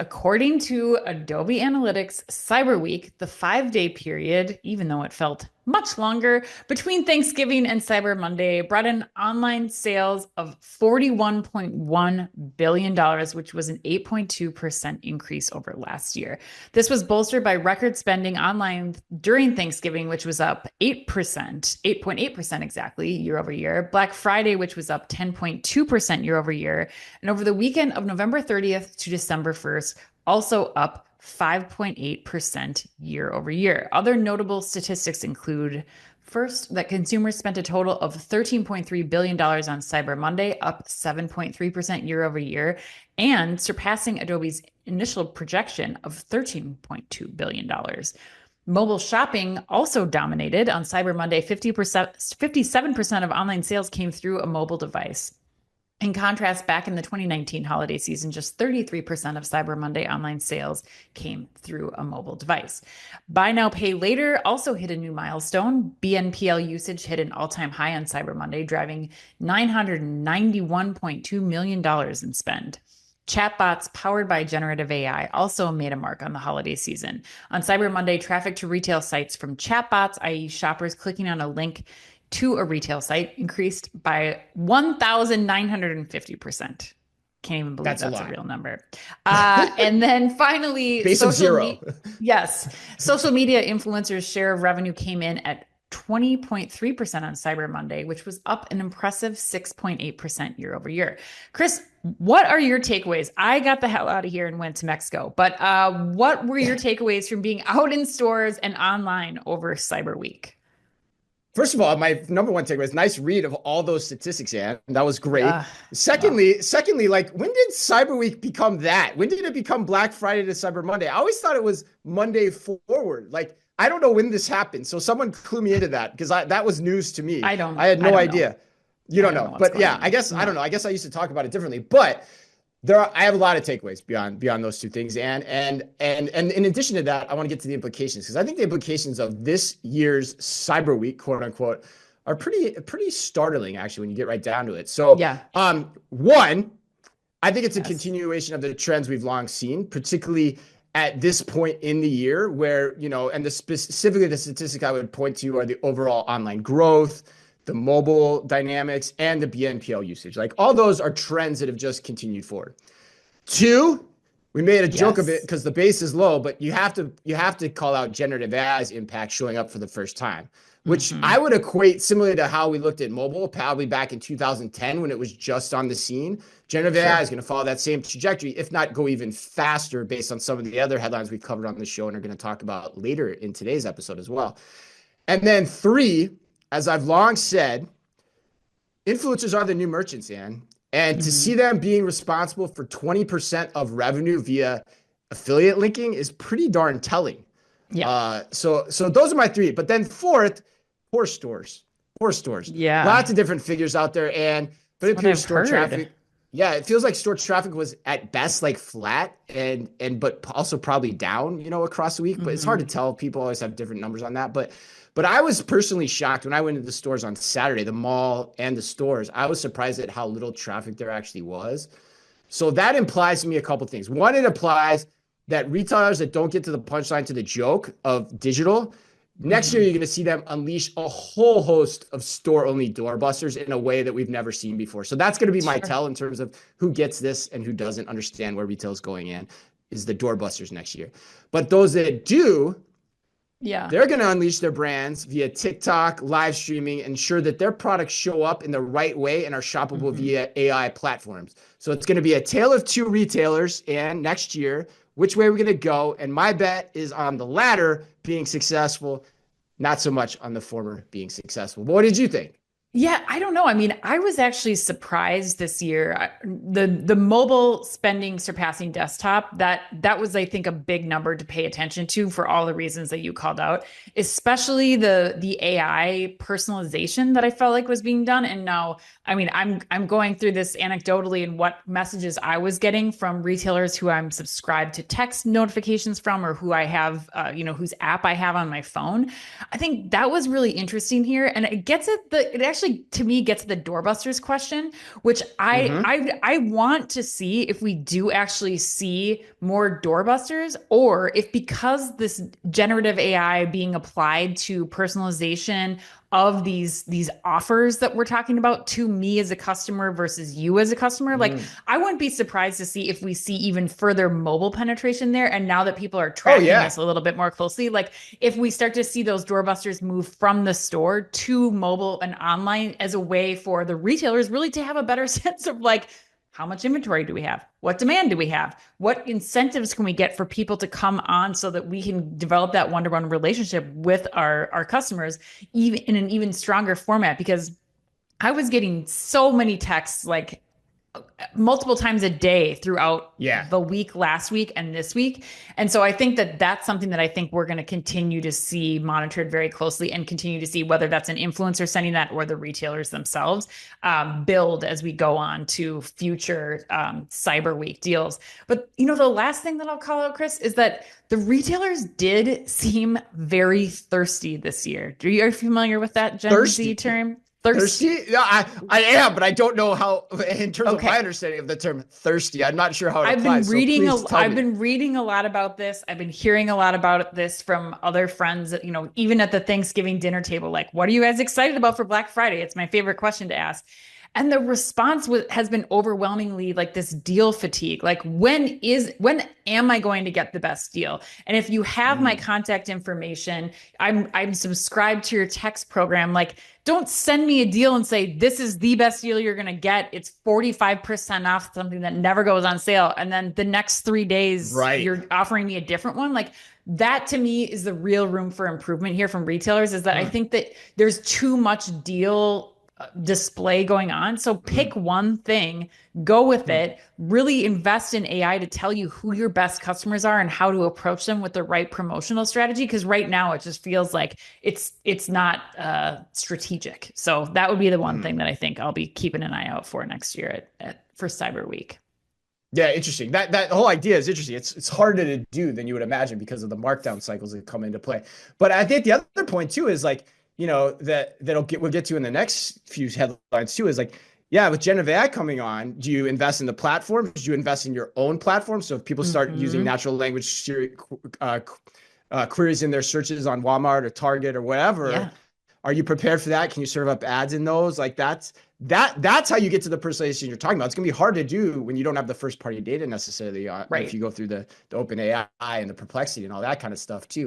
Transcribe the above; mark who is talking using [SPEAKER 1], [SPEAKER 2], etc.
[SPEAKER 1] According to Adobe Analytics, Cyber Week, the 5-day period, even though it felt much longer, between Thanksgiving and Cyber Monday, brought in online sales of $41.1 billion, which was an 8.2% increase over last year. This was bolstered by record spending online during Thanksgiving, which was up 8%, 8.8% exactly year over year. Black Friday, which was up 10.2% year over year. And over the weekend of November 30th to December 1st, also up 5.8% year over year. Other notable statistics include first, that consumers spent a total of $13.3 billion on Cyber Monday, up 7.3% year over year, and surpassing Adobe's initial projection of $13.2 billion. Mobile shopping also dominated on Cyber Monday. 57% of online sales came through a mobile device. In contrast, back in the 2019 holiday season, just 33% of Cyber Monday online sales came through a mobile device. Buy now, pay later also hit a new milestone. BNPL usage hit an all-time high on Cyber Monday, driving $991.2 million in spend. Chatbots powered by generative AI also made a mark on the holiday season. On Cyber Monday, traffic to retail sites from chatbots, i.e., shoppers clicking on a link to a retail site, increased by 1,950%. Can't even believe
[SPEAKER 2] That's
[SPEAKER 1] a
[SPEAKER 2] lot.
[SPEAKER 1] real number. And then finally,
[SPEAKER 2] Base of zero.
[SPEAKER 1] Yes. Social media influencers' share of revenue came in at 20.3% on Cyber Monday, which was up an impressive 6.8% year over year. Chris, what are your takeaways? I got the hell out of here and went to Mexico, but what were your takeaways from being out in stores and online over Cyber Week?
[SPEAKER 2] First of all, my number one takeaway is nice read of all those statistics, Ann. That was great.
[SPEAKER 1] Uh,
[SPEAKER 2] Secondly, like when did Cyber Week become that? When did it become Black Friday to Cyber Monday? I always thought it was Monday forward. Like I don't know when this happened, so someone clue me into that because that was news to me. I had no idea.
[SPEAKER 1] Know.
[SPEAKER 2] You don't know, but yeah, I guess I don't know. I guess I used to talk about it differently, but I have a lot of takeaways beyond those two things, and in addition to that, I want to get to the implications because I think the implications of this year's Cyber Week, quote unquote, are pretty startling actually when you get right down to it. So,
[SPEAKER 1] yeah,
[SPEAKER 2] one, I think it's a continuation of the trends we've long seen, particularly at this point in the year, where and specifically the statistic I would point to are the overall online growth, the mobile dynamics, and the BNPL usage. Like all those are trends that have just continued forward. Two, we made a joke of it because the base is low, but you have to call out generative AI's impact showing up for the first time, which I would equate similarly to how we looked at mobile, probably back in 2010 when it was just on the scene. Generative AI is going to follow that same trajectory, if not go even faster based on some of the other headlines we've covered on the show and are going to talk about later in today's episode as well. And then three, as I've long said, influencers are the new merchants, Ann. And to see them being responsible for 20% of revenue via affiliate linking is pretty darn telling.
[SPEAKER 1] Yeah.
[SPEAKER 2] So those are my three. But then fourth, poor stores.
[SPEAKER 1] Yeah.
[SPEAKER 2] Lots of different figures out there. But it appears store traffic. Yeah, it feels like store traffic was at best like flat but also probably down, across the week. But it's hard to tell. People always have different numbers on that. But I was personally shocked when I went to the stores on Saturday, the mall and the stores. I was surprised at how little traffic there actually was. So that implies to me a couple of things. One, it implies that retailers that don't get to the punchline to the joke of digital, next year you're going to see them unleash a whole host of store-only doorbusters in a way that we've never seen before. So that's going to be my tell in terms of who gets this and who doesn't understand where retail is going in, is the doorbusters next year. But those that do, they're going to unleash their brands via TikTok, live streaming, ensure that their products show up in the right way and are shoppable via AI platforms. So it's going to be a tale of two retailers, and next year, which way we're going to go. And my bet is on the latter being successful, not so much on the former being successful. But what did you think?
[SPEAKER 1] Yeah, I don't know. I mean, I was actually surprised this year. The mobile spending surpassing desktop, that was, I think, a big number to pay attention to for all the reasons that you called out, especially the AI personalization that I felt like was being done. And now, I mean, I'm going through this anecdotally and what messages I was getting from retailers who I'm subscribed to text notifications from, or who I have, whose app I have on my phone. I think that was really interesting here, and it actually actually, to me, gets to the doorbusters question, which
[SPEAKER 2] Mm-hmm.
[SPEAKER 1] I want to see if we do actually see more doorbusters, or if, because this generative AI being applied to personalization of these offers that we're talking about to me as a customer versus you as a customer, like
[SPEAKER 2] Mm.
[SPEAKER 1] I wouldn't be surprised to see if we see even further mobile penetration there. And now that people are
[SPEAKER 2] Oh
[SPEAKER 1] tracking
[SPEAKER 2] yeah.
[SPEAKER 1] this a little bit more closely, like if we start to see those doorbusters move from the store to mobile and online as a way for the retailers really to have a better sense of like, how much inventory do we have? What demand do we have? What incentives can we get for people to come on so that we can develop that one-to-one relationship with our customers even in an even stronger format? Because I was getting so many texts like multiple times a day throughout
[SPEAKER 2] Yeah.
[SPEAKER 1] the week last week and this week. And so I think that that's something that I think we're going to continue to see monitored very closely, and continue to see whether that's an influencer sending that or the retailers themselves build as we go on to future cyber week deals. But the last thing that I'll call out, Chris, is that the retailers did seem very thirsty this year. Are you familiar with that Gen Z
[SPEAKER 2] Thirsty.
[SPEAKER 1] term? Thirsty.
[SPEAKER 2] Thirsty? No, I am, but I don't know how, in terms of my
[SPEAKER 1] Okay.
[SPEAKER 2] understanding of the term thirsty, I'm not sure how it applies. So please tell
[SPEAKER 1] I've
[SPEAKER 2] me.
[SPEAKER 1] been reading a lot about this. I've been hearing a lot about this from other friends, even at the Thanksgiving dinner table, like, what are you guys excited about for Black Friday? It's my favorite question to ask. And the response has been overwhelmingly like this deal fatigue. Like, when am I going to get the best deal? And if you have my
[SPEAKER 2] Mm,
[SPEAKER 1] contact information, I'm subscribed to your text program. Like, don't send me a deal and say this is the best deal you're going to get. It's 45% off something that never goes on sale, and then the next 3 days
[SPEAKER 2] right.
[SPEAKER 1] you're offering me a different one. Like, that to me is the real room for improvement here from retailers, is that I
[SPEAKER 2] Mm,
[SPEAKER 1] think that there's too much deal display going on. So
[SPEAKER 2] mm,
[SPEAKER 1] pick one thing, go with
[SPEAKER 2] mm.
[SPEAKER 1] it, really invest in AI to tell you who your best customers are and how to approach them with the right promotional strategy. Because right now it just feels like it's not strategic. So that would be the one thing
[SPEAKER 2] Mm.
[SPEAKER 1] that I think I'll be keeping an eye out for next year for Cyber Week.
[SPEAKER 2] Yeah, interesting. That whole idea is interesting. It's harder to do than you would imagine because of the markdown cycles that come into play. But I think the other point too is like, we'll get to in the next few headlines too, is like, yeah, with generative AI coming on, do you invest in the platform? Do you invest in your own platform? So if people start using
[SPEAKER 1] Mm-hmm.
[SPEAKER 2] natural language queries in their searches on Walmart or Target or whatever,
[SPEAKER 1] Yeah.
[SPEAKER 2] are you prepared for that? Can you serve up ads in those? Like that's how you get to the personalization you're talking about. It's gonna be hard to do when you don't have the first party data necessarily. If
[SPEAKER 1] Right.
[SPEAKER 2] you go through the open AI and the perplexity and all that kind of stuff too.